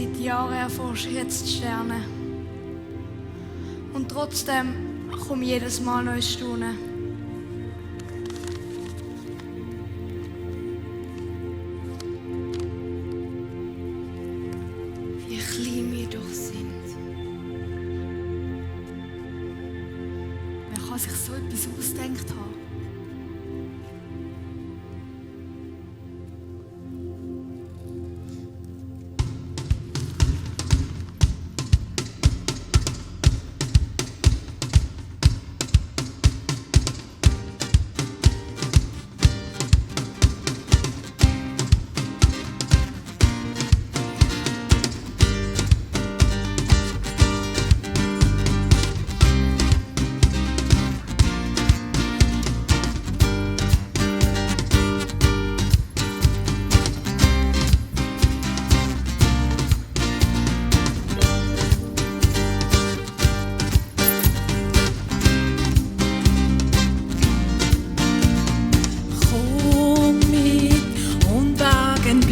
Seit Jahren erforsche ich jetzt die Sterne. Und trotzdem komme ich jedes Mal neu ins Staunen. Wie klein wir doch sind. Wer kann sich so etwas ausgedacht haben?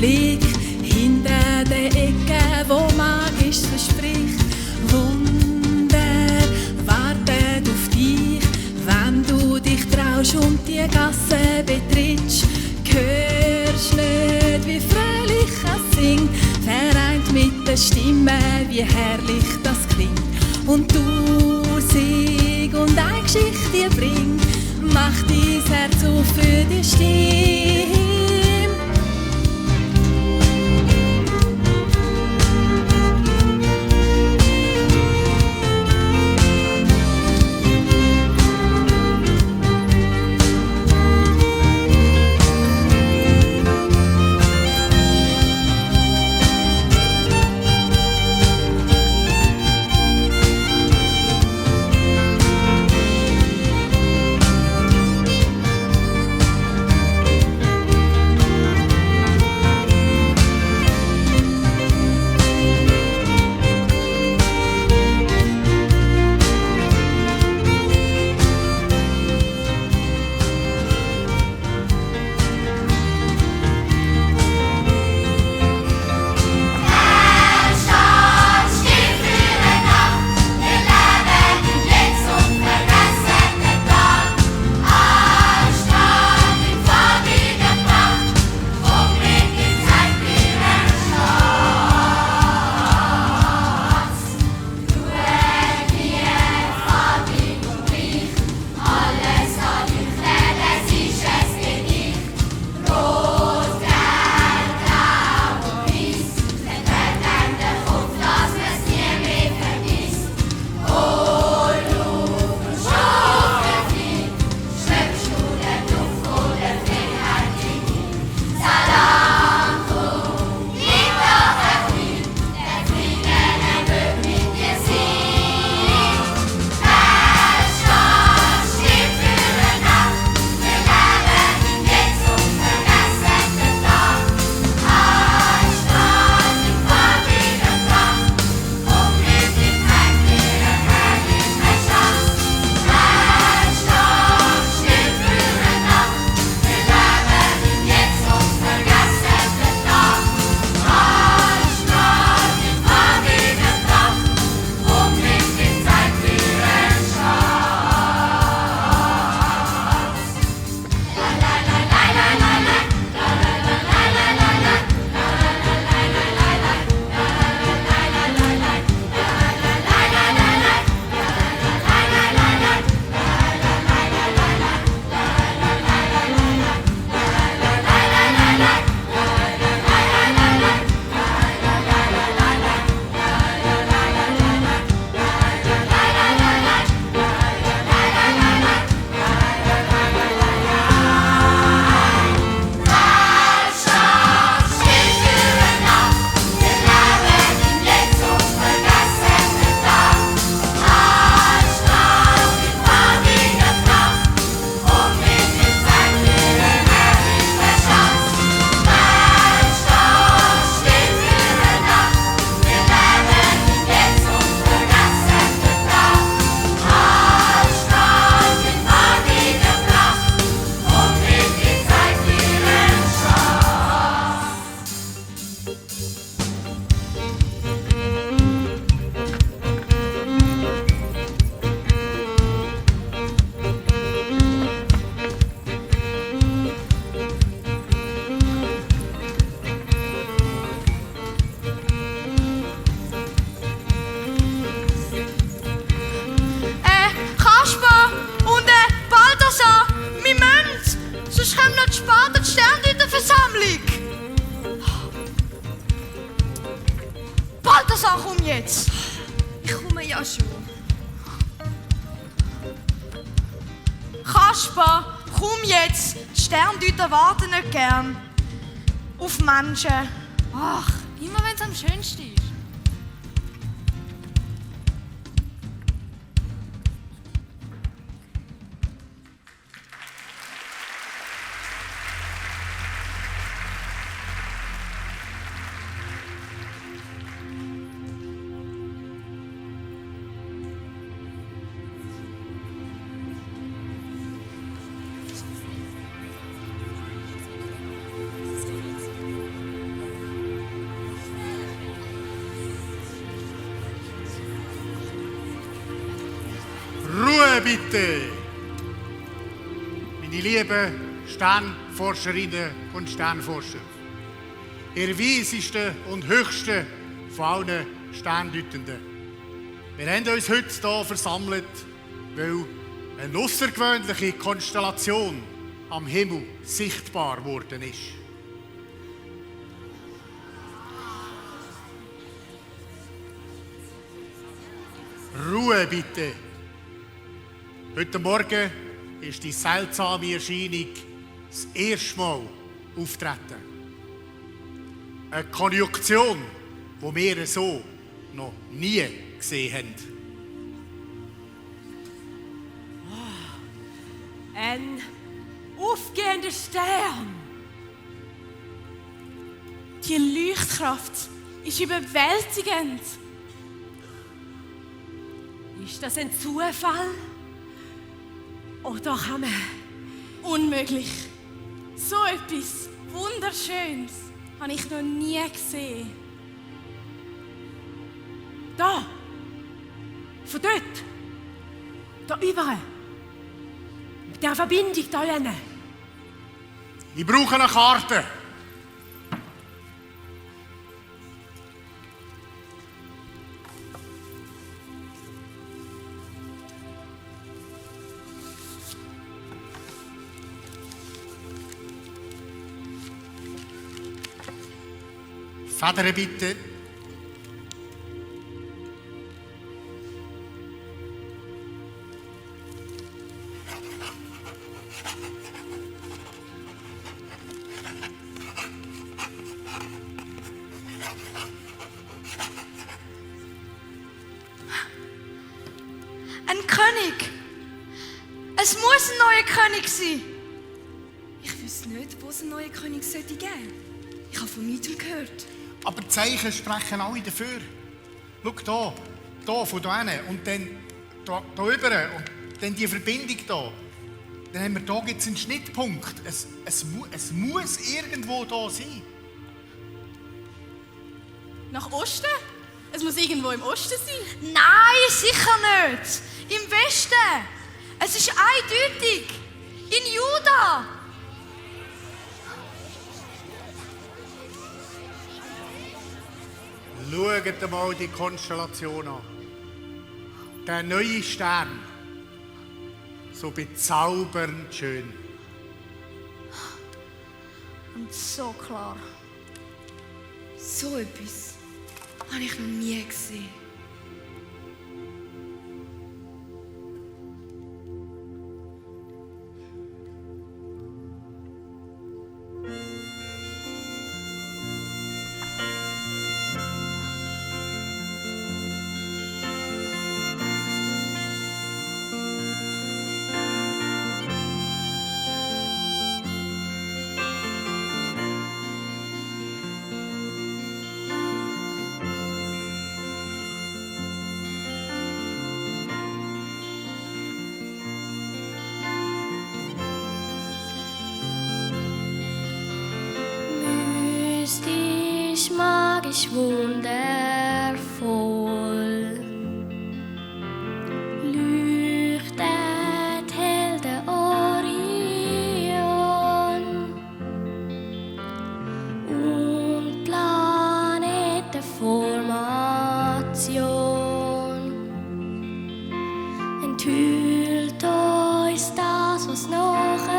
Blick hinter der Ecke, wo magisch verspricht. Wunder wartet auf dich, wenn du dich traust und die Gasse betrittst. Hörst nicht, wie fröhlich es singt, vereint mit der Stimme, wie herrlich das klingt. Und Tausend und eine Geschichte bringt, macht dein Herz auf für die Stimme. Rosa, komm jetzt! Ich komme ja schon. Kasper, komm jetzt! Die Sterndeuter warten nicht gern auf Menschen. Ach, immer wenn es am schönsten ist. Ruhe bitte! Meine lieben Sternforscherinnen und Sternforscher, ihr weisesten und höchsten von allen Sterndeutenden. Wir haben uns heute hier versammelt, weil eine außergewöhnliche Konstellation am Himmel sichtbar geworden ist. Ruhe bitte! Heute Morgen ist die seltsame Erscheinung das erste Mal auftreten. Eine Konjunktion, die wir so noch nie gesehen haben. Ein aufgehender Stern. Die Leuchtkraft ist überwältigend. Ist das ein Zufall? Oder kann man... Unmöglich. So etwas Wunderschönes habe ich noch nie gesehen. Da! Von dort! Da über! Mit der Verbindung da hinten. Ich brauche eine Karte. Federn bitte. Ein König! Es muss ein neuer König sein! Ich wüsste nicht, wo es einen neuen König sollte geben. Ich habe von niemandem gehört. Aber die Zeichen sprechen alle dafür. Schau hier von hier hin und dann hier rüber und dann die Verbindung hier. Dann haben wir hier jetzt einen Schnittpunkt. Es muss irgendwo da sein. Nach Osten? Es muss irgendwo im Osten sein. Nein, sicher nicht! Im Westen! Es ist eindeutig! In Juda! Schaut mal die Konstellation an. Der neue Stern. So bezaubernd schön. Und so klar. So etwas habe ich noch nie gesehen. Mystisch, magisch, wundervoll. Leuchtet hell der Orion und Planetenformation. Enthüllt uns das, was noch entkommt.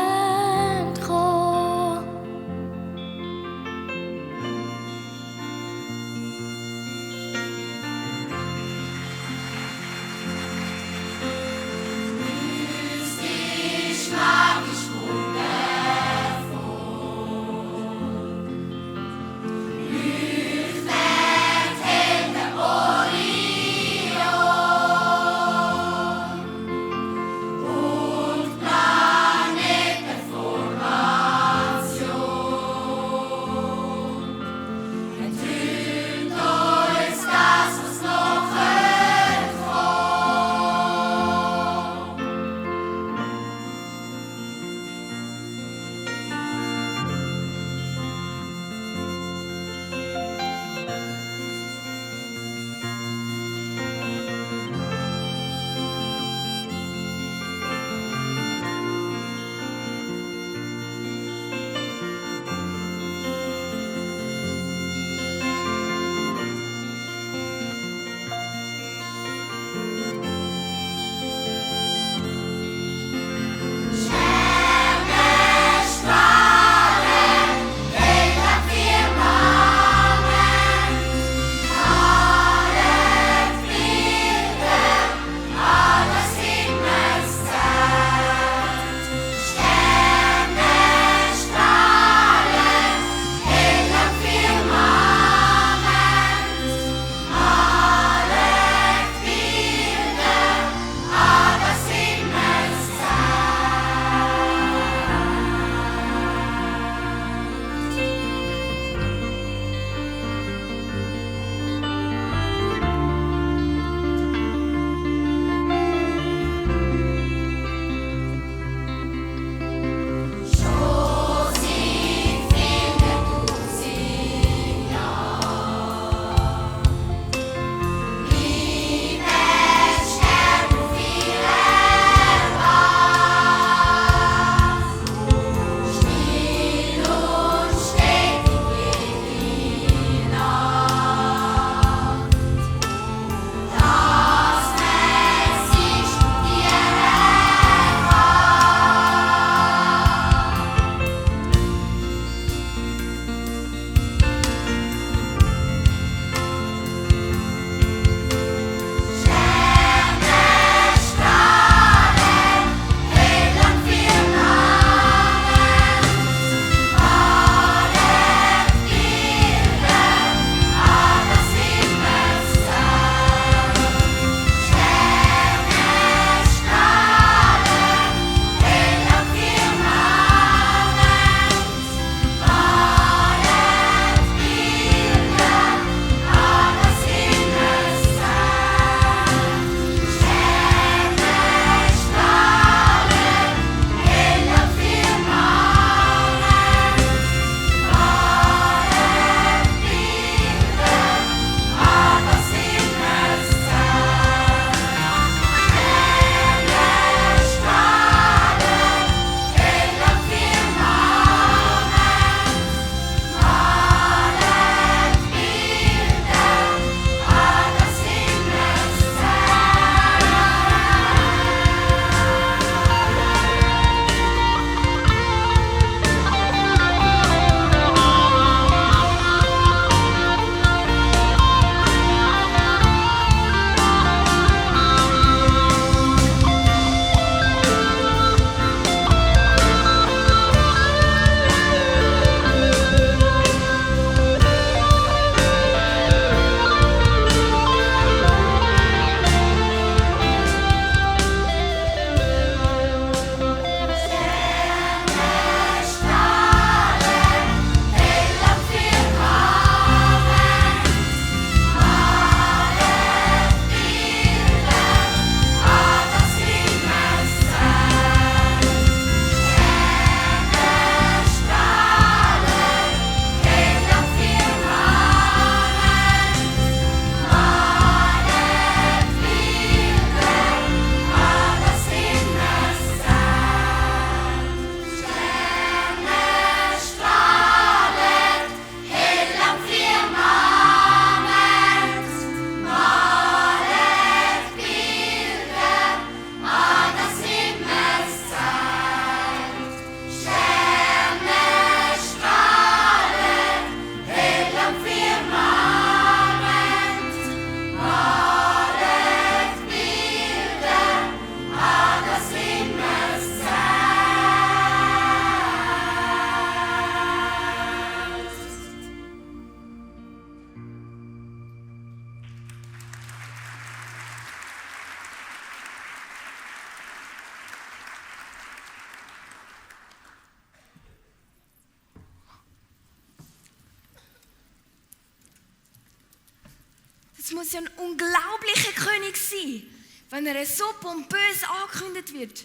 muss ja ein unglaublicher König sein, wenn er so pompös angekündigt wird.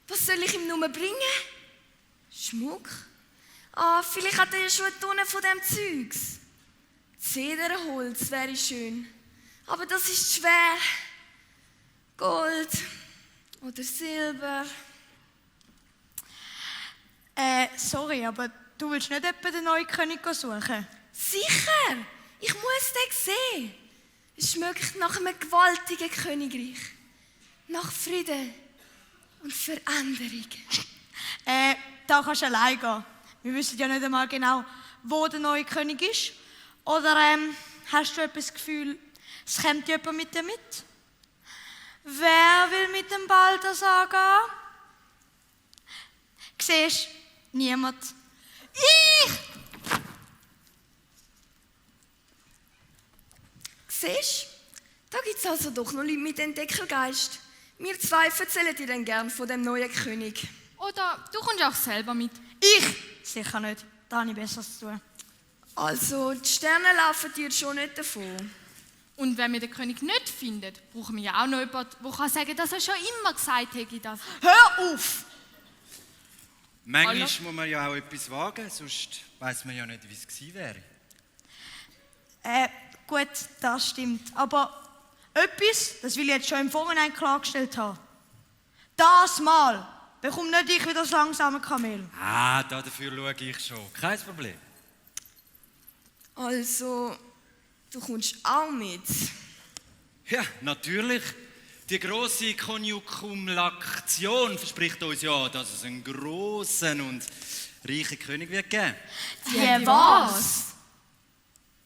Was soll ich ihm nur bringen? Schmuck? Vielleicht hat er ja schon eine Tonne von dem Zeugs. Zederholz wäre schön. Aber das ist schwer. Gold oder Silber. Sorry, aber du willst nicht etwa den neuen König suchen? Sicher! Ich muss den sehen. Es schmeckt nach einem gewaltigen Königreich. Nach Frieden und Veränderung. Da kannst du allein gehen. Wir wissen ja nicht einmal genau, wo der neue König ist. Oder hast du etwas das Gefühl, es kommt jemand mit dir mit? Wer will mit dem Balthasar gehen? Siehst du? Niemand. Ich! Siehst du? Da gibt es also doch noch Leute mit Entdeckergeist. Wir zwei erzählen dir dann gern von dem neuen König. Oder du kommst auch selber mit. Ich? Sicher nicht. Da habe ich Besseres zu tun. Also, die Sterne laufen dir schon nicht davon. Und wenn wir den König nicht finden, brauchen wir ja auch noch jemanden, der kann sagen, dass er schon immer gesagt hätte, dass... Hör auf! Manchmal muss man ja auch etwas wagen, sonst weiss man ja nicht, wie es gewesen wäre. Gut, das stimmt. Aber etwas, das will ich jetzt schon im Vorhinein klargestellt haben. Das Mal bekomme nicht ich wieder das langsame Kamel. Dafür schaue ich schon. Kein Problem. Also, du kommst auch mit. Ja, natürlich. Die grosse Konjunkkumulation verspricht uns ja, dass es einen grossen und reichen König wird geben. Die was?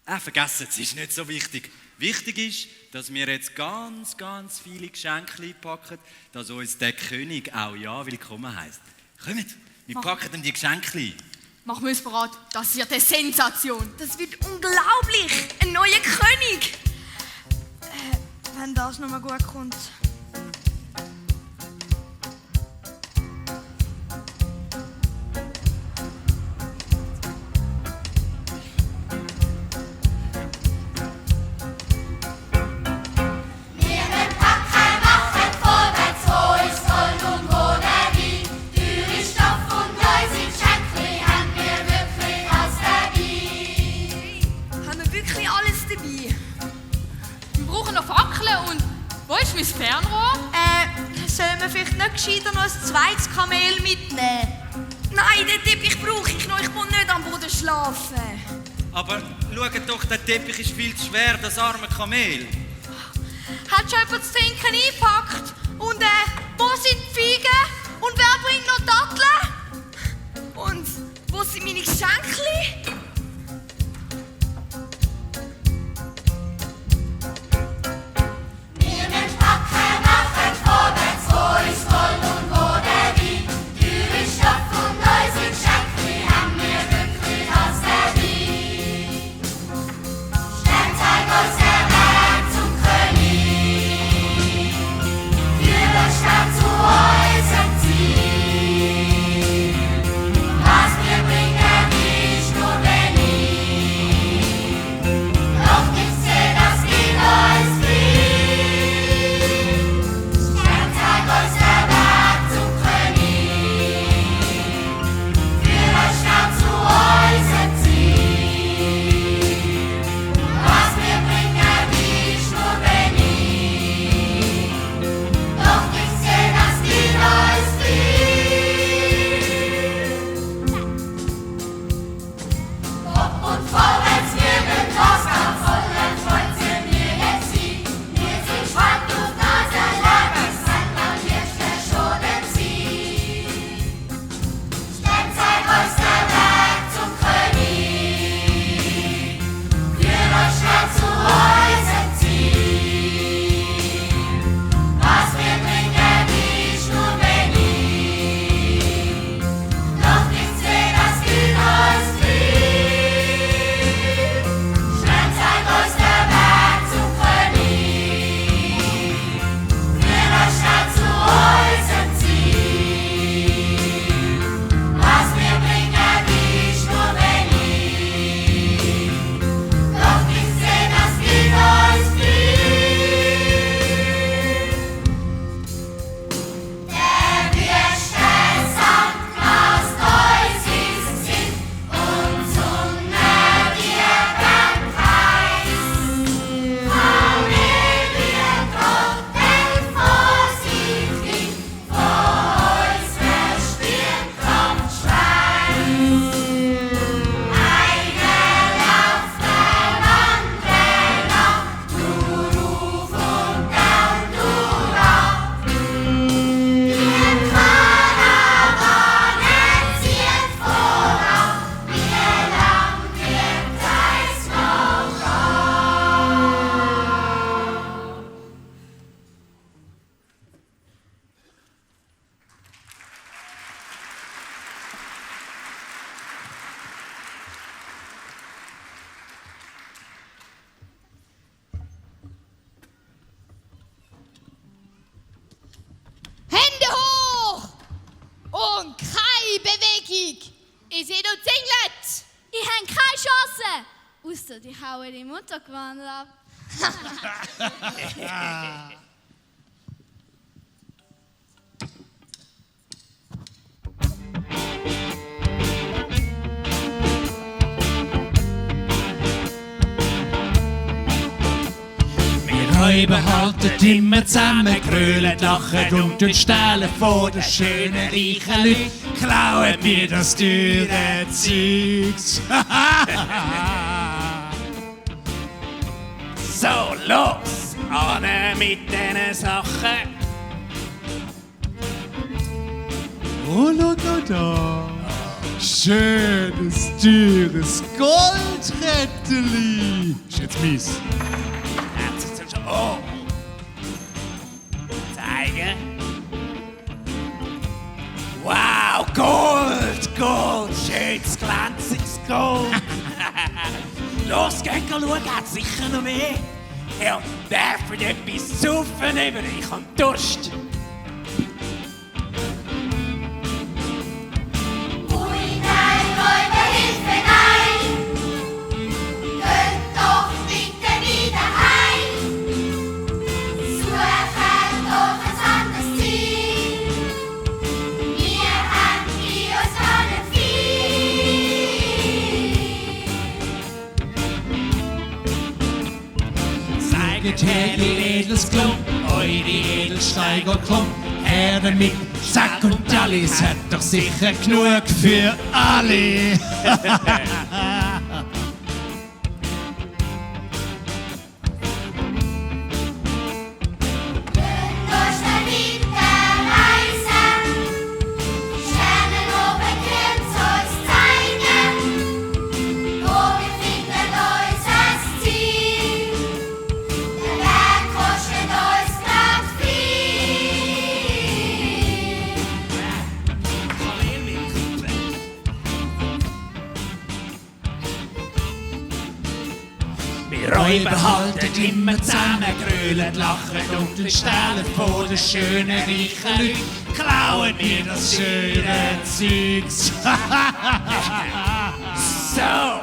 Vergessen, es ist nicht so wichtig. Wichtig ist, dass wir jetzt ganz, ganz viele Geschenke einpacken, dass uns der König auch ja willkommen heisst. Kommt, wir packen ihm die Geschenke ein. Machen wir uns bereit, das wird eine Sensation. Das wird unglaublich! Ein neuer König! Wenn das noch mal gut kommt. Haben wir wirklich alles dabei? Wir brauchen noch Fackeln und... Wo ist mein Fernrohr? Sollen wir vielleicht nicht gescheiter noch ein zweites Kamel mitnehmen? Nein, den Teppich brauche ich noch. Ich will nicht am Boden schlafen. Aber schaut doch, der Teppich ist viel zu schwer, das arme Kamel. Hat schon jemand zu trinken eingepackt? Und wo sind die Feigen? Und wer bringt noch Datteln? Und wo sind meine Geschenke? Was wir bringen, nicht nur keine Chance. Ausser die hauen die Muttergewandel ab. Räuber halten immer zusammen, grölen, lachen und tun stehlen von den schönen, reichen Leuten. Klauen mir das teure Zeugs. So, los, an mit diesen Sachen. Oh, schau da. Schönes, teures Goldketteli. Ist jetzt mies. Oh! Zeigen. Wow, Gold, Gold, schönes, glänziges Gold. Los, geht schauen, hat sicher noch mehr. Ja, werfen etwas zu saufen über, ich habe Durst. Her, ihr edles Klump, eure Edelsteiger kommt her damit. Sack und Dallis hat doch sicher genug für alle. Räuber halten immer zusammen, grölen, lachen und stehlen von den schönen, reichen Leuten. Klauen mir das schöne Zeugs. So,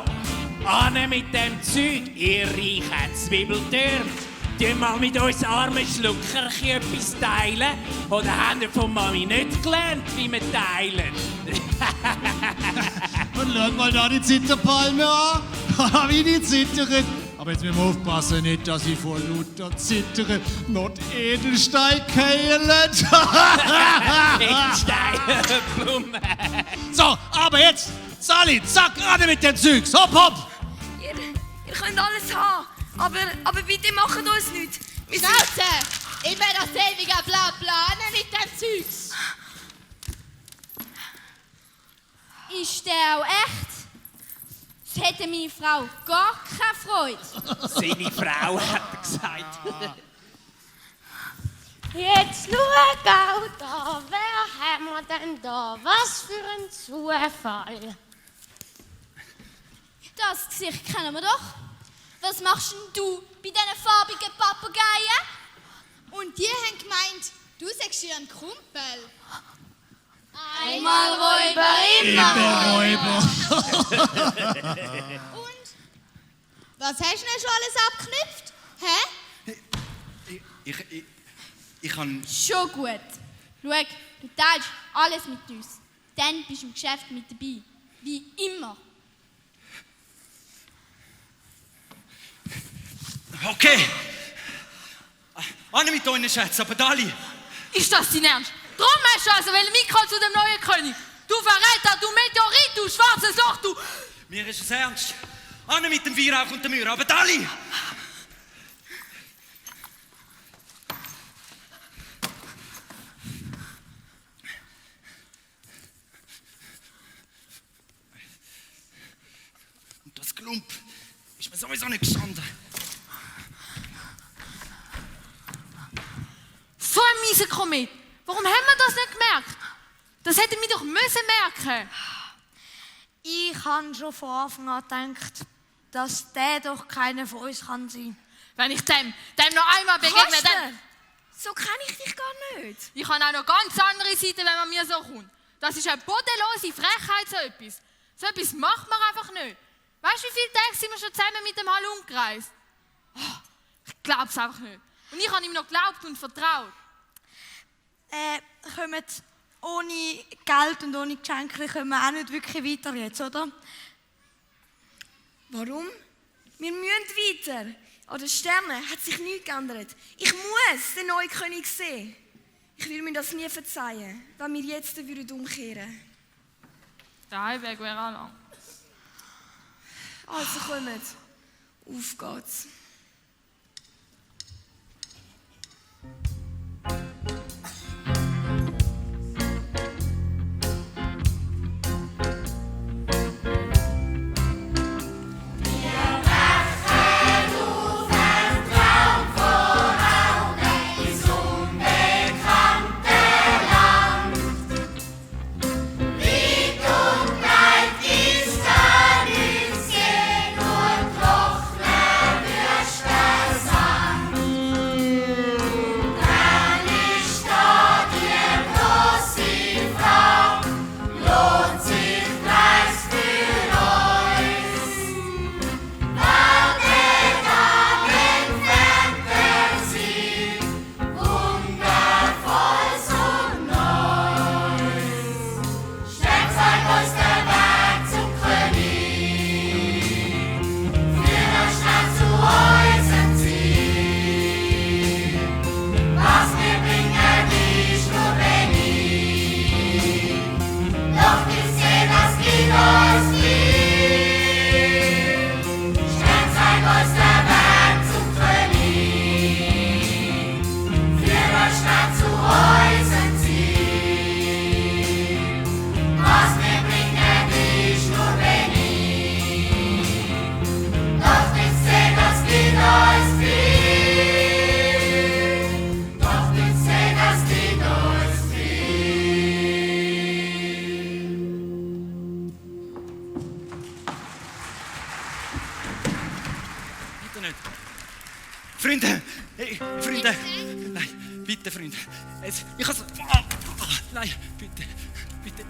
an mit dem Zeug, ihr reichen Zwiebeltürme. Tun mal mit uns armen Schluckerchen etwas teilen? Oder haben wir von Mami nicht gelernt, wie wir teilen? Und schau mal da die Zitterpalme an. Wie die zittern. Aber jetzt müssen wir aufpassen, nicht, dass ich vor lauter Zittern noch die Edelsteine fallen. Edelsteinblume. So, aber jetzt, Sally, zack, gerade mit dem Zeugs. Hopp, hopp. Ihr könnt alles haben, aber bitte macht uns nichts. Schnauze! Immer das ewige Blabla, mit dem Zeugs. Ist der auch echt? Das hätte meine Frau gar keine Freude. Seine Frau, hat er gesagt. Jetzt schau auch da, wer haben wir denn da? Was für ein Zufall. Das Gesicht kennen wir doch. Was machst denn du bei diesen farbigen Papageien? Und die haben gemeint, du sagst ihr einen Kumpel. Einmal Räuber, immer Räuber. Und? Was hast du denn schon alles abgeknüpft? Hä? Ich kann... Schon gut. Schau, du teilst alles mit uns. Dann bist du im Geschäft mit dabei. Wie immer. Okay. Anne mit euren Schätzen, aber Dali. Ist das dein Ernst? Drum hast du also Mikro zu dem neuen König. Du Verräter, du Meteorit, du schwarzes Loch, du... Mir ist es ernst. Anne mit dem Weihrauch und der Mühre, aber Dali. Und das Klump ist mir sowieso nicht gestanden. So ein mieser Komet. Warum haben wir das nicht gemerkt? Das hätten wir doch müssen merken. Ich habe schon von Anfang an gedacht, dass der doch keiner von uns kann sein. Wenn ich dem noch einmal begegne, dann... So kenne ich dich gar nicht. Ich habe auch noch ganz andere Seiten, wenn man mir so kommt. Das ist eine bodenlose Frechheit, so etwas. So etwas macht man einfach nicht. Weißt du, wie viele Tage sind wir schon zusammen mit dem Halun gereist? Oh, ich glaube es einfach nicht. Und ich habe ihm noch geglaubt und vertraut. Kommen ohne Geld und ohne Geschenke kommen wir auch nicht wirklich weiter jetzt, oder? Warum? Wir müssen weiter. An den Sternen hat sich nichts geändert. Ich muss den neuen König sehen. Ich würde mir das nie verzeihen, wenn wir jetzt umkehren würden. Der Heimweg wäre auch lang. Also kommt, auf geht's. Freunde! Hey, Freunde! Nein, bitte, Freunde! Jetzt, ich kann nein, bitte! Bitte!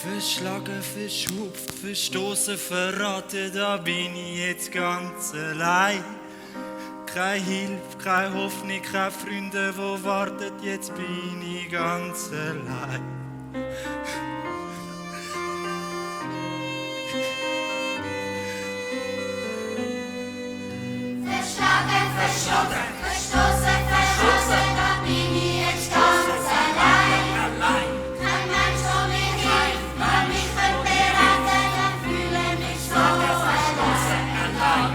Verschlagen, verschupft, verstoßen, verraten, da bin ich jetzt ganz allein. Keine Hilfe, keine Hoffnung, keine Freunde, die warten, jetzt bin ich ganz allein. Verschlagen, verschupft, verstoßen, verraten, da bin ich jetzt ganz allein. Kein Mensch, der mir hilft, der mich beraten, dann fühle mich so verlassen.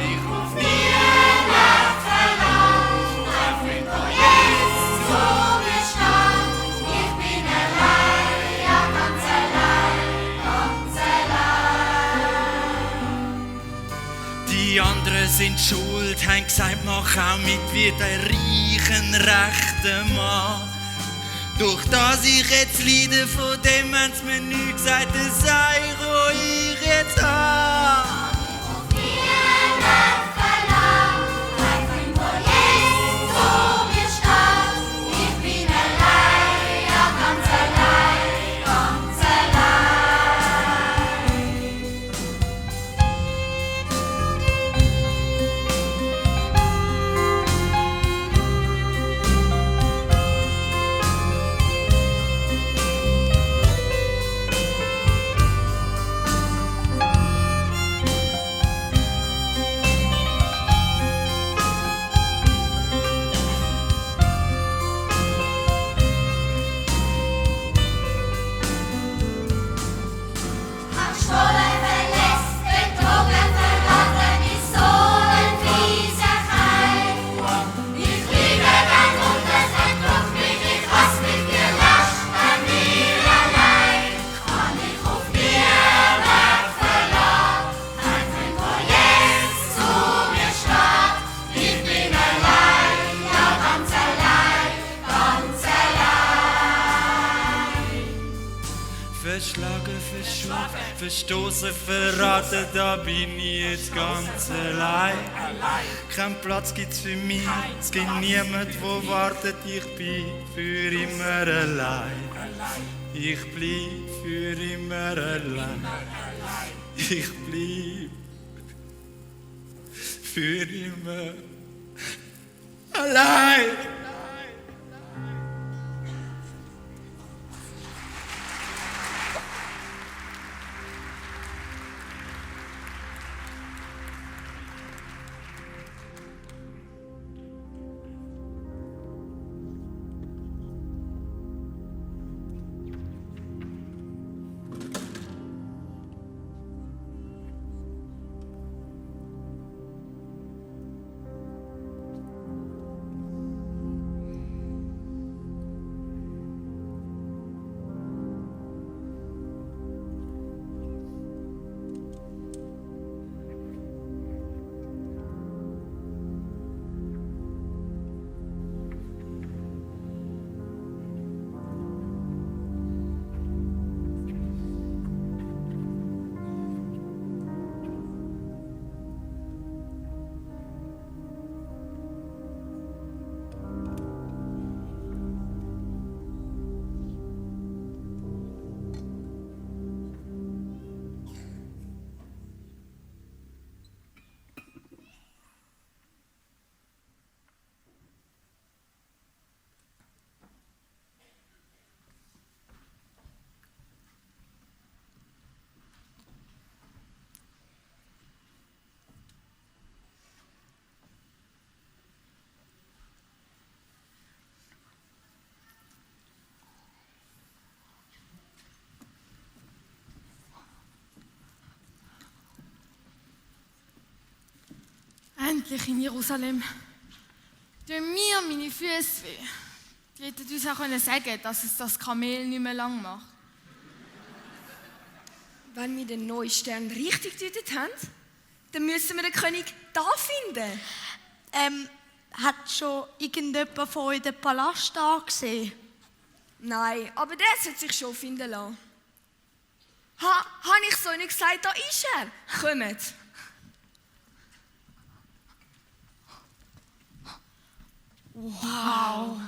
Ich ruf niemand verlangt, ein Freund, der jetzt zu mir stand. Ich bin allein, ja ganz allein, ganz allein. Die anderen sind schuld, haben gesagt, mach auch mit wie der reichen, rechten Mann. Durch das ich jetzt leide, von dem haben sie mir nichts gesagt, das sei ich, wo ich jetzt habe. Niemand verlangt, ein Freund, der jetzt zu mir stand. Ich bin allein, ja ganz allein, ganz allein. Verstoßen, verraten, da bin ich jetzt ganz allein. Kein Platz gibt's für mich, es gibt niemand, wo wartet. Ich bin für immer allein. Ich bleib für immer allein. Ich bleib für immer allein. Endlich in Jerusalem. Tun mir meine Füße weh. Die hätten uns auch sagen, dass es das Kamel nicht mehr lang macht. Wenn wir den neuen Stern richtig gedeutet haben, dann müssen wir den König da finden. Hat schon irgendjemand von euch den Palast angesehen? Nein, aber der sollte sich schon finden lassen. Habe ich so nicht gesagt, da ist er. Kommt. Wow!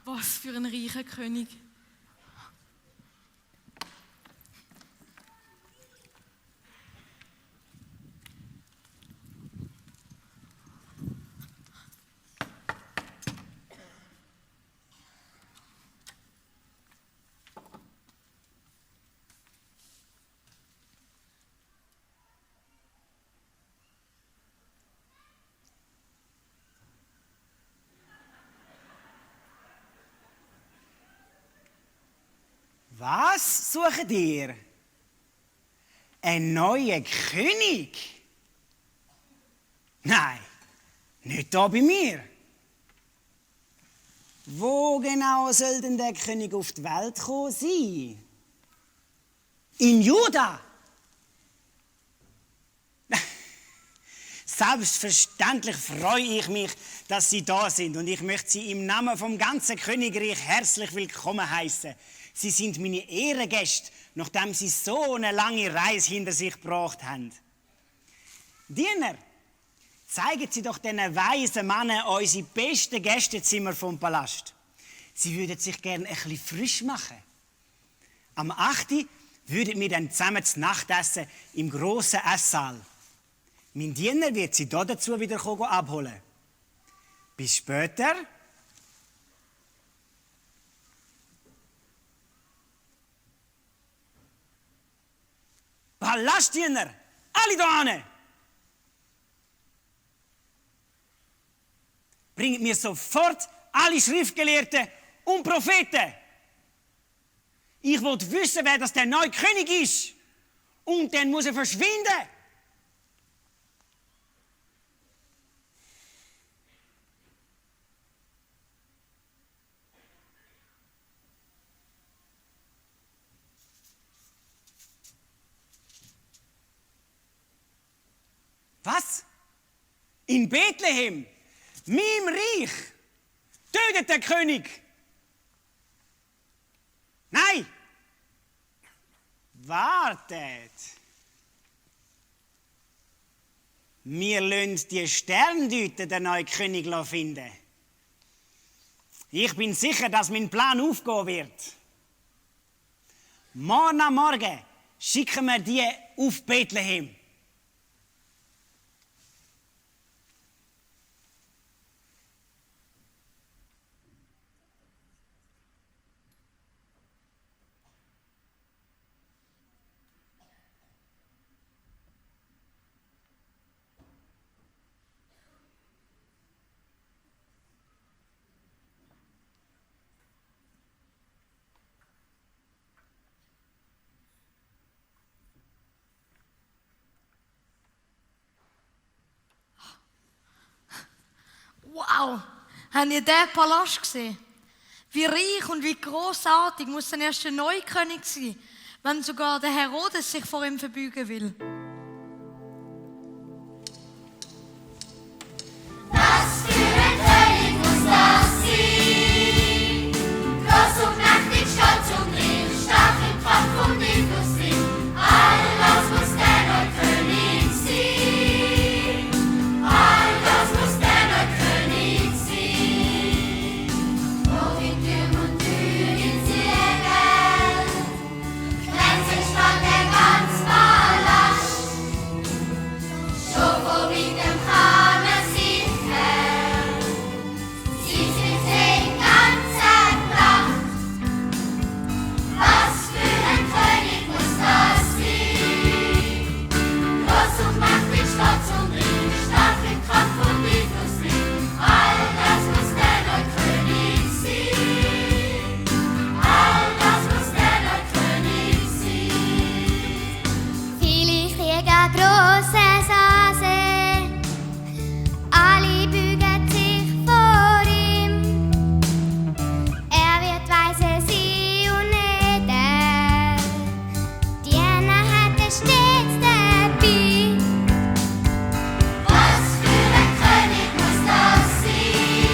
Was für ein reicher König. Was sucht ihr? Ein neuer König? Nein, nicht da bei mir. Wo genau soll denn der König auf die Welt gekommen sein? In Juda? Selbstverständlich freue ich mich, dass Sie da sind und ich möchte Sie im Namen vom ganzen Königreich herzlich willkommen heißen. Sie sind meine Ehrengäste, nachdem Sie so eine lange Reise hinter sich gebracht haben. Diener, zeigen Sie doch diesen weisen Männern unsere besten Gästezimmer vom Palast. Sie würden sich gerne ein bisschen frisch machen. Am 8. würden wir dann zusammen zu Nacht essen im grossen Esssaal. Mein Diener wird Sie da dazu wieder abholen. Bis später. Palastdiener, alle da hin! Bringt mir sofort alle Schriftgelehrten und Propheten. Ich will wissen, wer das der neue König ist. Und dann muss er verschwinden. Was? In Bethlehem? Meinem Reich? Tötet der König? Nein! Wartet! Wir lassen die Sterndeuter den neuen König finden. Ich bin sicher, dass mein Plan aufgehen wird. Morgen am Morgen schicken wir die auf Bethlehem. Wow, habt ihr diesen Palast gesehen? Wie reich und wie großartig muss dann erst der neue König sein, wenn sogar der Herodes sich vor ihm verbeugen will. Was für ein König muss das sein? Groß und mächtig, stolz und reich, stark im Kampf und Industrie. All das muss der neue König sein. All das muss der neue König sein. Wo wir Tür und Tür in Ziegel, glänzend stand der ganz Palast. Schon vor mit dem Hammer sicher, sie sind in ganzer Pracht. Was für ein König muss das sein? Groß und mächtig, stolz und reich, stark im Kampf und Industrie. All das muss der neue König sein. All das muss der neue König sein. Viele Krieger, große Sase, alle bügen sich vor ihm. Er wird weise sein und edel, Diener hat er stets dabei. Was für ein König muss das sein?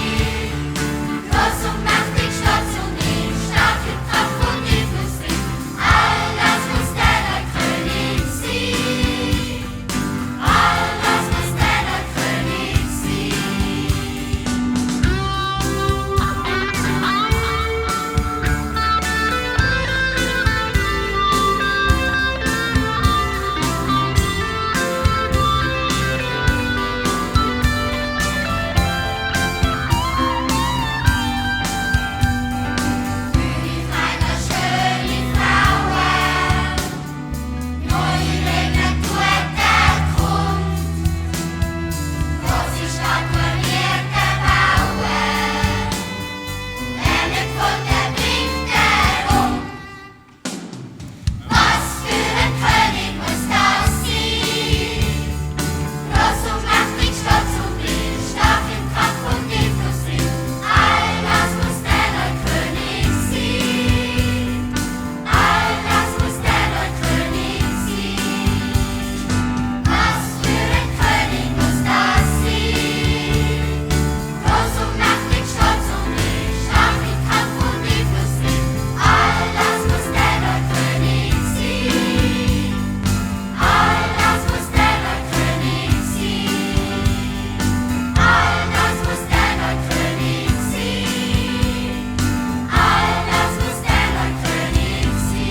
Groß und mächtig, stolz und reich, stark im Kampf und Industrie. All das muss der neue König sein. All das muss der neue König sein. Königreiner, schöne Frauen, neue Regeln tut der Grund. Große Statuen wird er bauen, wer nicht von der bringt er Was für ein König muss das sein? Groß und mächtig, stolz und reich, stark im Kampf und Industrie. All das muss der neue König sein. All das muss der neue König sein. Was für ein König muss das sein? Groß und mächtig, stolz und reich, stark im Kampf und Industrie. All das muss der neue König sein. All das muss der neue König sein. All das muss der neue König sein. All das muss der neue König sein.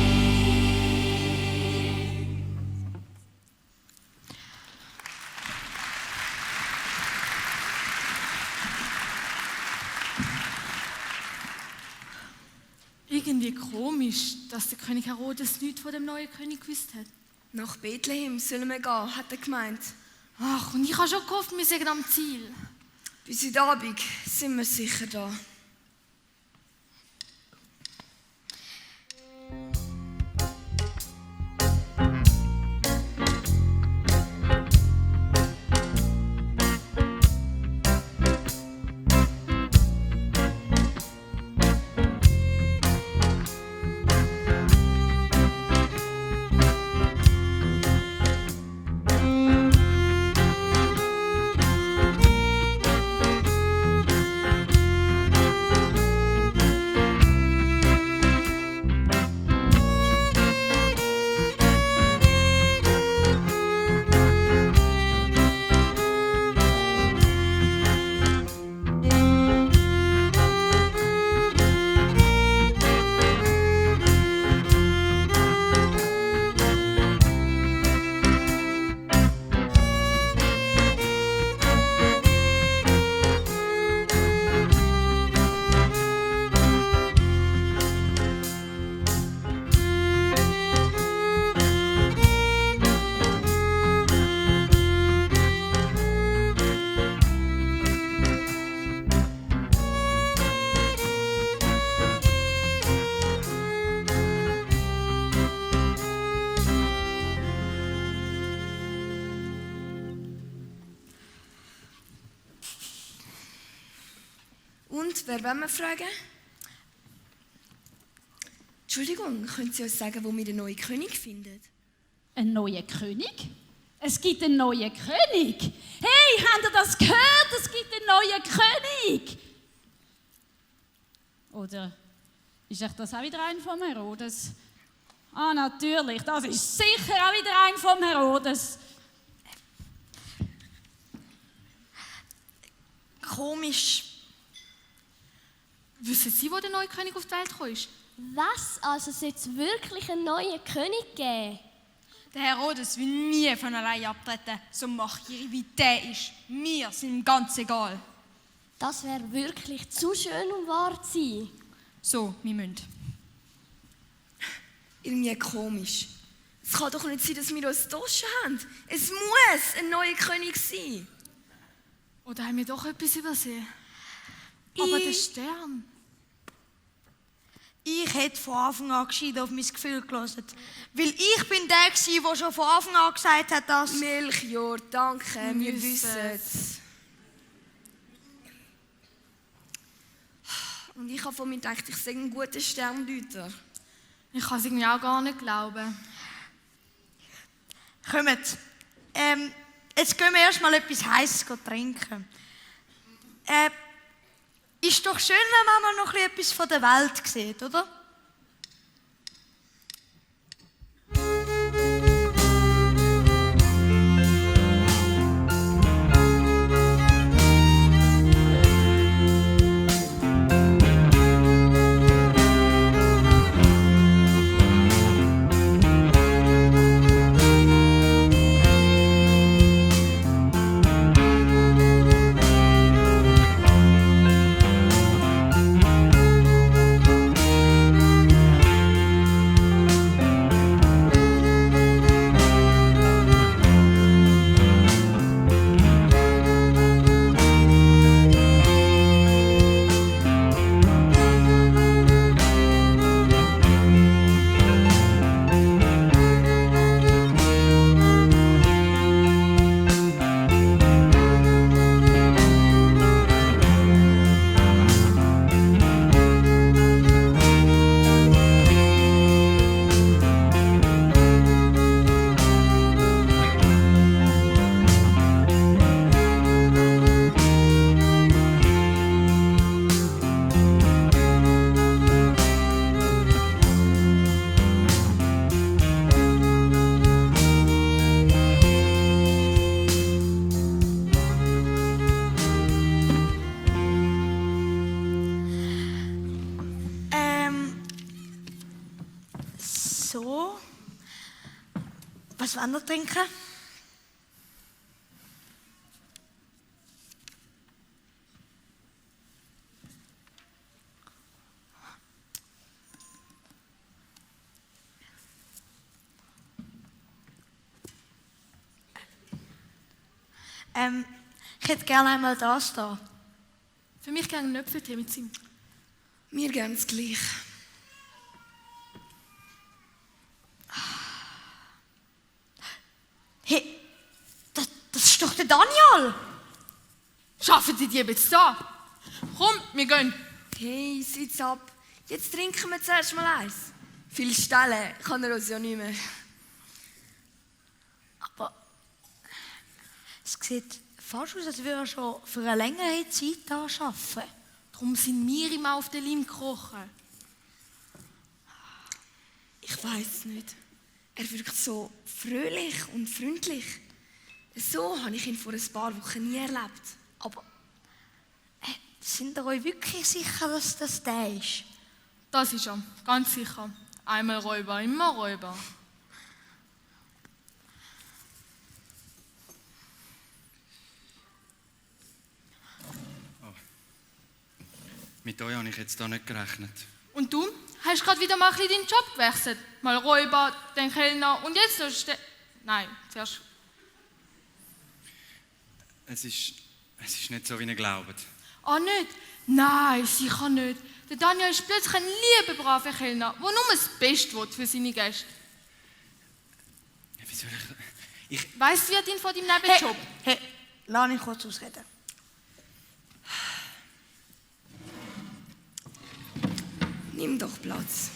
Irgendwie komisch, dass der König Herodes nichts von dem neuen König gewusst hat. Nach Bethlehem sollen wir gehen, hat er gemeint. Ach, und ich habe schon gehofft, wir sind am Ziel. Bis heute Abend sind wir sicher da. Und, wer wollen wir fragen? Entschuldigung, können Sie uns sagen, wo wir den neuen König finden? Ein neuer König? Es gibt einen neuen König! Hey, habt ihr das gehört? Es gibt einen neuen König! Oder ist euch das auch wieder ein vom Herodes? Ah, natürlich, das ist sicher auch wieder ein vom Herodes. Komisch. Wissen Sie, wo der neue König auf die Welt gekommen ist? Was? Also soll es wirklich einen neuen König geben? Der Herodes will nie von allein abtreten, so machtgierig wie der ist. Mir sind ihm ganz egal. Das wäre wirklich zu schön, um wahr zu sein. So, wir müssen. Irgendwie komisch. Es kann doch nicht sein, dass wir uns getauscht haben. Es muss ein neuer König sein. Oder haben wir doch etwas übersehen? Aber der Stern. Ich hätte von Anfang an gescheiter auf mein Gefühl gelassen. Weil ich bin der gsi, der schon von Anfang an gesagt hat, dass... Melchior, danke, wir wissen es. Und ich habe von mir gedacht, ich sei ein guter Sterndeuter. Ich kann es irgendwie auch gar nicht glauben. Kommt. Jetzt gehen wir erstmal etwas Heißes trinken. Ist doch schön, wenn man noch etwas von der Welt sieht, oder? So. Was wollen wir trinken? Ich hätte gerne einmal das da. Für mich gerne einen Äpfeltee mit Zimt. Mir gerne das Gleiche. Hey, das ist doch der Daniel! Schaffen die Diebe jetzt da? Komm, wir gehen. Hey, sitz ab. Jetzt trinken wir zuerst mal eins. Viel stellen kann er uns ja nicht mehr. Aber es sieht fast aus, als würde er schon für eine längere Zeit hier arbeiten. Darum sind wir immer auf den Leim gekrochen. Ich weiß nicht. Er wirkt so fröhlich und freundlich. So habe ich ihn vor ein paar Wochen nie erlebt. Aber sind ihr euch wirklich sicher, dass das der ist? Das ist er, ganz sicher. Einmal Räuber, immer Räuber. Mit euch habe ich jetzt da nicht gerechnet. Und du? Hast gerade wieder mal ein bisschen deinen Job gewechselt? Mal Räuber, dann Kellner und jetzt noch Nein, zuerst. Es ist nicht so, wie ihr glaubt. Ah, nicht? Nein, sicher nicht. Der Daniel ist plötzlich ein lieber, braver Kellner, der nur das Beste will für seine Gäste. Ja, wie soll ich... Weißt du, wie ihn von deinem Nebenjob? Hey, lass mich kurz ausreden. Nimm doch Platz.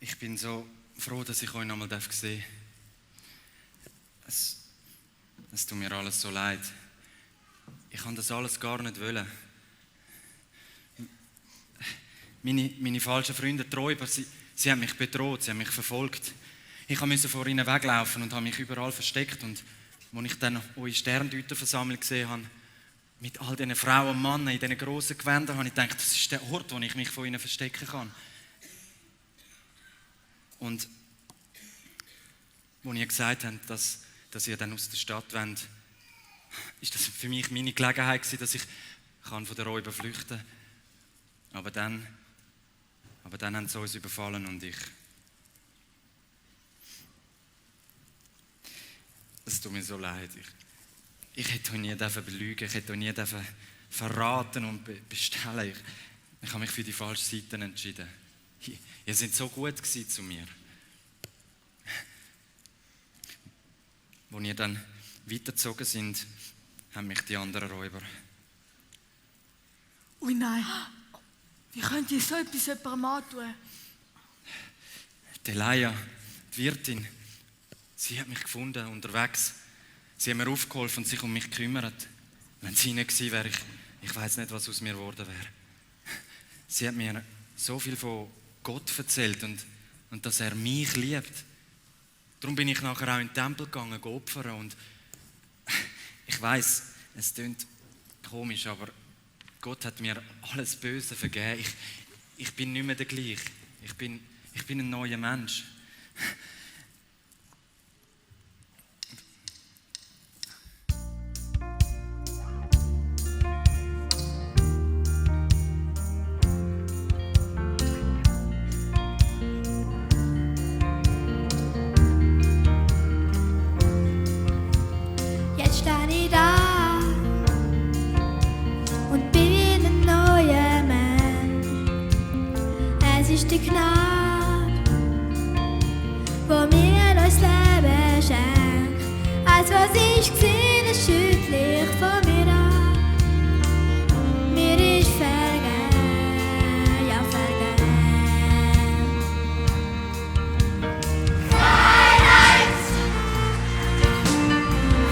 Ich bin so froh, dass ich euch noch einmal sehen darf. Es tut mir alles so leid. Ich kann das alles gar nicht wollen. Meine falschen Freunde, die Räuber, sie haben mich bedroht, sie haben mich verfolgt. Ich musste vor ihnen weglaufen und habe mich überall versteckt. Und als ich dann eure Sterndeuterversammlung gesehen habe, mit all diesen Frauen und Männern in diesen grossen Gewändern, habe ich gedacht, das ist der Ort, wo ich mich von ihnen verstecken kann. Und als ihr gesagt habt, dass ihr dann aus der Stadt wollt, ist das für mich meine Gelegenheit gewesen, dass ich von den Räubern flüchten kann. Aber dann haben sie uns überfallen und es tut mir so leid. Ich hätte euch nie belügen, ich hätte euch nie verraten und bestellen. Ich habe mich für die falsche Seite entschieden. Ihr seid so gut gewesen zu mir. Als ihr dann weitergezogen sind, haben mich die anderen Räuber. Ui nein, wie könnt ihr so etwas jemandem antun? Die Leia, die Wirtin, sie hat mich gefunden unterwegs. Sie hat mir aufgeholfen und sich um mich gekümmert. Wenn sie nicht gewesen wäre, ich weiß nicht, was aus mir geworden wäre. Sie hat mir so viel von Gott erzählt und dass er mich liebt. Darum bin ich nachher auch in den Tempel gegangen, opfern. Und ich weiss, es klingt komisch, aber Gott hat mir alles Böse vergeben. Ich bin nicht mehr der gleiche. Ich bin ein neuer Mensch. Jetzt stehe ich da und bin ein neuer Mensch. Es ist die Gnade, wo mir das Leben schenkt. Alles, was ich gesehen, ist schüttlich von mir an. Mir ist vergeben, ja vergeben. Freiheit!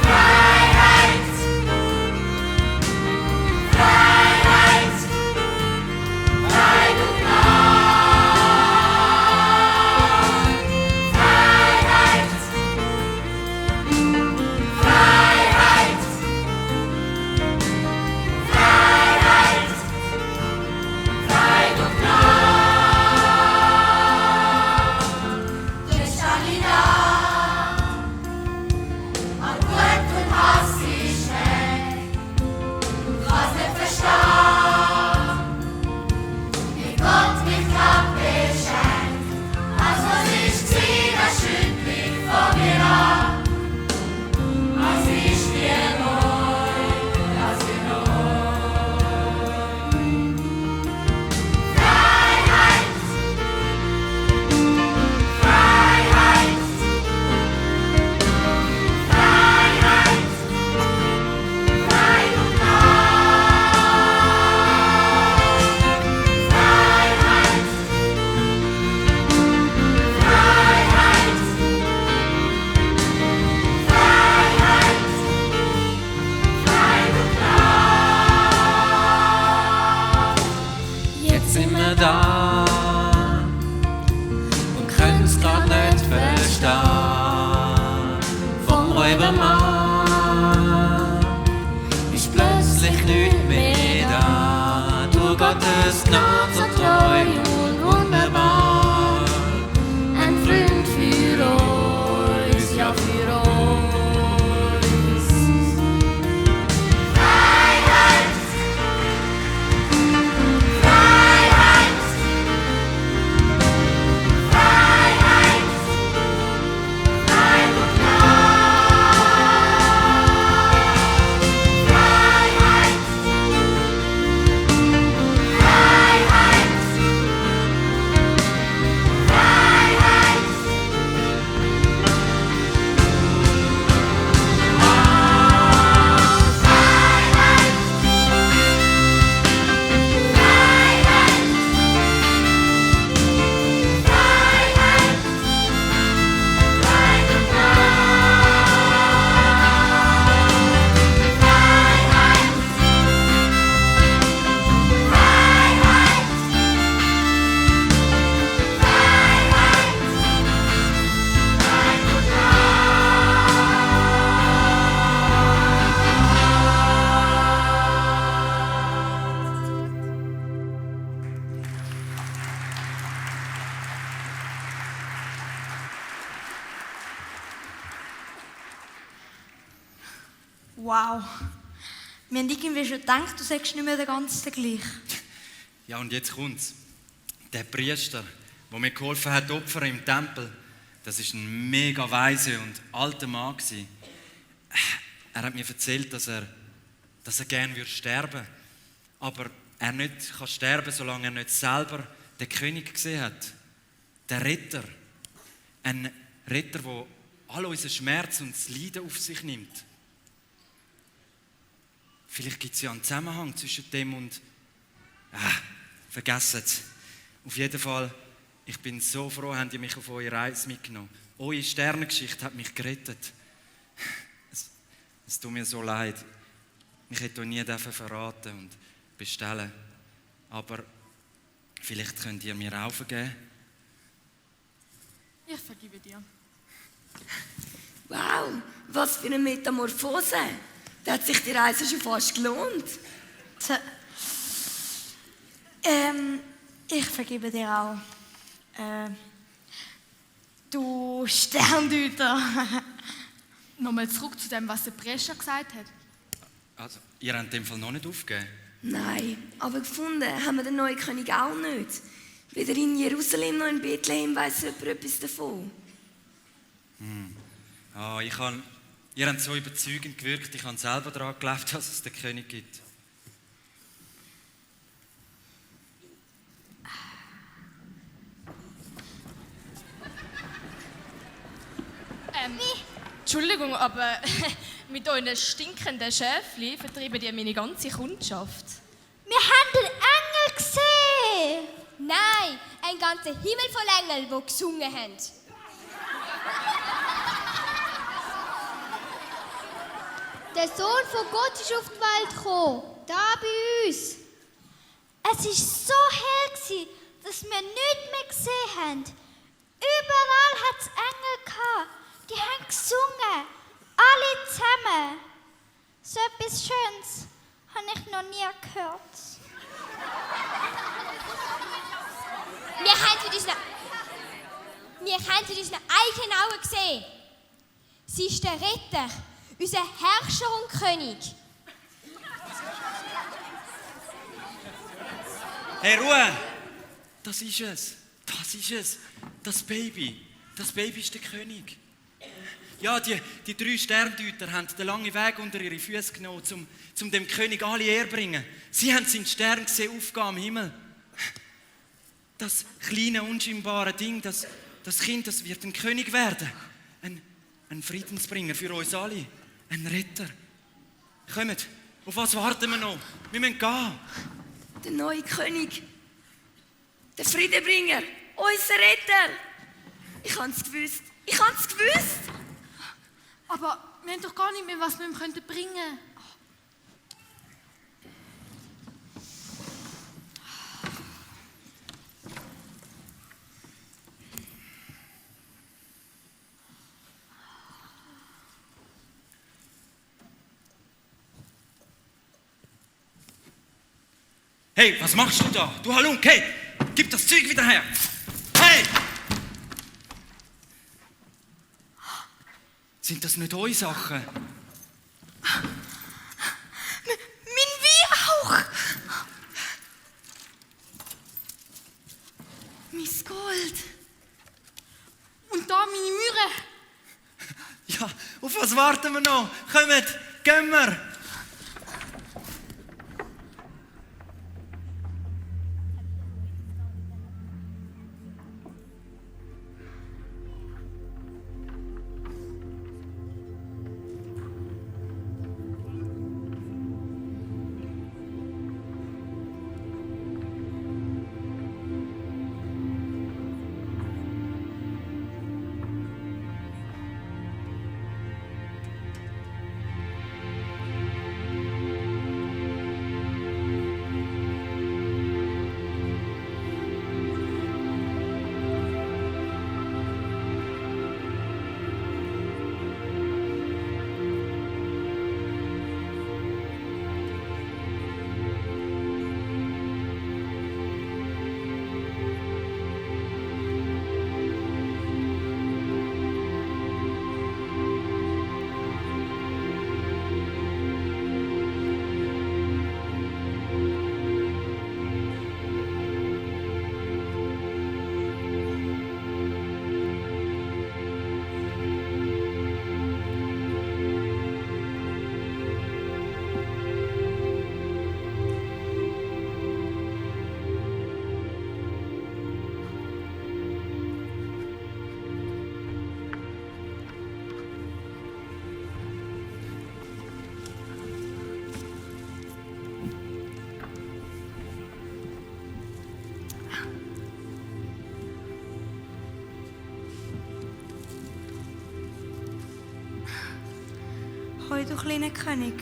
Freiheit! Freiheit! Freiheit und Gnade! Freiheit! Freiheit! Freiheit! Freiheit und Gnade! Jetzt stehe ich da. An Gut und Hass ist weg. Kann's nicht verstehen, wie Gott mich hab beschenkt. Alles, was ich gesehen, das schüttelt mich von mir an. Es ist wie neu, das wie neu. Freiheit! Freiheit! Freiheit! Freiheit und Gnade! Freiheit! Freiheit! Freiheit! Freiheit und Gnade! Jetzt sind wir da und können's grad nicht verstehen. Vom Räubermann ist plötzlich nichts mehr da. Du Gottes Gnade so treu und wunderbar. Ein Freund für uns, ja für uns. Freiheit! Freiheit! Freiheit! Freiheit und Gnade! Freiheit! Freiheit! Wow. Wir haben irgendwie schon gedacht, du sagst nicht mehr den ganzen gleich. Ja, und jetzt kommt's. Der Priester, der mir geholfen hat, Opfer im Tempel, das war ein mega weiser und alter Mann. Er hat mir erzählt, dass er gerne sterben würde. Aber er nicht sterben kann, solange er nicht selber den König gesehen hat. Der Retter. Ein Retter, der all unseren Schmerz und das Leiden auf sich nimmt. Vielleicht gibt es ja einen Zusammenhang zwischen dem und... vergessen es. Auf jeden Fall, ich bin so froh, habt ihr mich auf eure Reise mitgenommen. Eure Sternengeschichte hat mich gerettet. Es tut mir so leid. Ich hätte euch nie verraten und bestellen. Aber vielleicht könnt ihr mir auch vergeben. Ich vergebe dir. Wow, was für eine Metamorphose. Da hat sich die Reise schon fast gelohnt. Ich vergebe dir auch. Du Sterndeuter. Nochmal zurück zu dem, was der Priester gesagt hat. Also, ihr habt in dem Fall noch nicht aufgegeben? Nein, aber gefunden haben wir den neuen König auch nicht. Weder in Jerusalem noch in Bethlehem weiss jemand etwas davon. Ihr habt so überzeugend gewirkt, ich habe selber daran geglaubt, dass es den König gibt. Entschuldigung, aber mit euren stinkenden Schäfli vertreiben die meine ganze Kundschaft. Wir haben den Engel gesehen! Nein, ein ganzer Himmel voll Engel, die gesungen haben. Der Sohn von Gott ist auf die Welt gekommen, da bei uns. Es war so hell, dass wir nichts mehr gesehen haben. Überall hat es Engel gehabt. Die haben gesungen. Alle zusammen. So etwas Schönes habe ich noch nie gehört. Wir haben es mit unseren eigenen Augen gesehen. Sie ist der Retter, unser Herrscher und König. Hey, Ruhe! Das ist es. Das ist es. Das Baby. Das Baby ist der König. Ja, die 3 Sterndeuter haben den langen Weg unter ihre Füße genommen, um dem König alle Ehre zu bringen. Sie haben seinen Stern gesehen, aufgehen am Himmel. Das kleine, unscheinbare Ding, das Kind, das wird ein König werden. Ein Friedensbringer für uns alle. Ein Retter. Kommt, auf was warten wir noch? Wir müssen gehen. Der neue König. Der Friedenbringer. Unser Retter. Ich habe es gewusst. Ich habe es gewusst. Aber wir haben doch gar nicht mehr, was wir ihm bringen könnten. Hey, was machst du da? Du Halunk, hey! Gib das Zeug wieder her! Hey! Sind das nicht eure Sachen? Mein Weihrauch! Mein Gold. Und da meine Mühre. Ja, auf was warten wir noch? Kommt, gehen wir! Hoi, du kleiner König.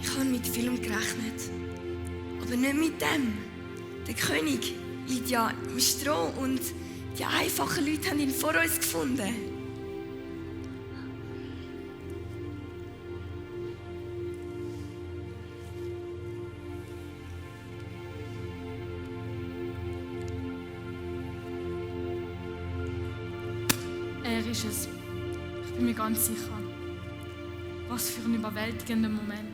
Ich habe mit vielem gerechnet. Aber nicht mit dem. Der König liegt ja im Stroh und die einfachen Leute haben ihn vor uns gefunden. Er ist es. Ich bin mir ganz sicher. Was für ein überwältigender Moment.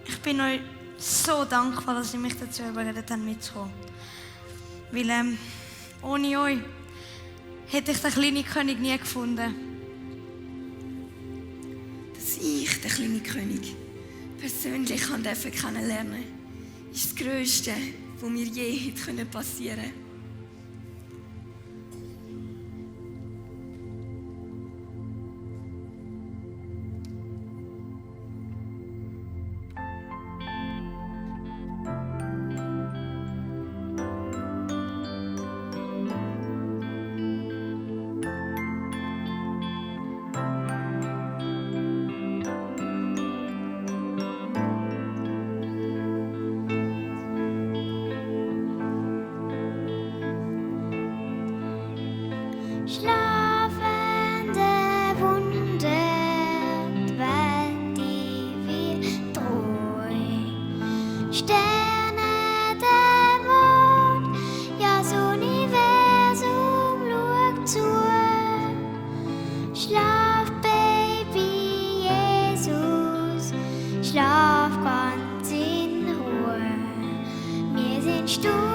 Ich bin euch so dankbar, dass ihr mich dazu überredet habt, mitzukommen. Weil ohne euch hätte ich den kleinen König nie gefunden. Dass ich, der kleine König, persönlich kennenlernen durfte, ist das Grösste, was mir je hätte passieren können. Schlaf ganz in Ruhe, wir sind stumm.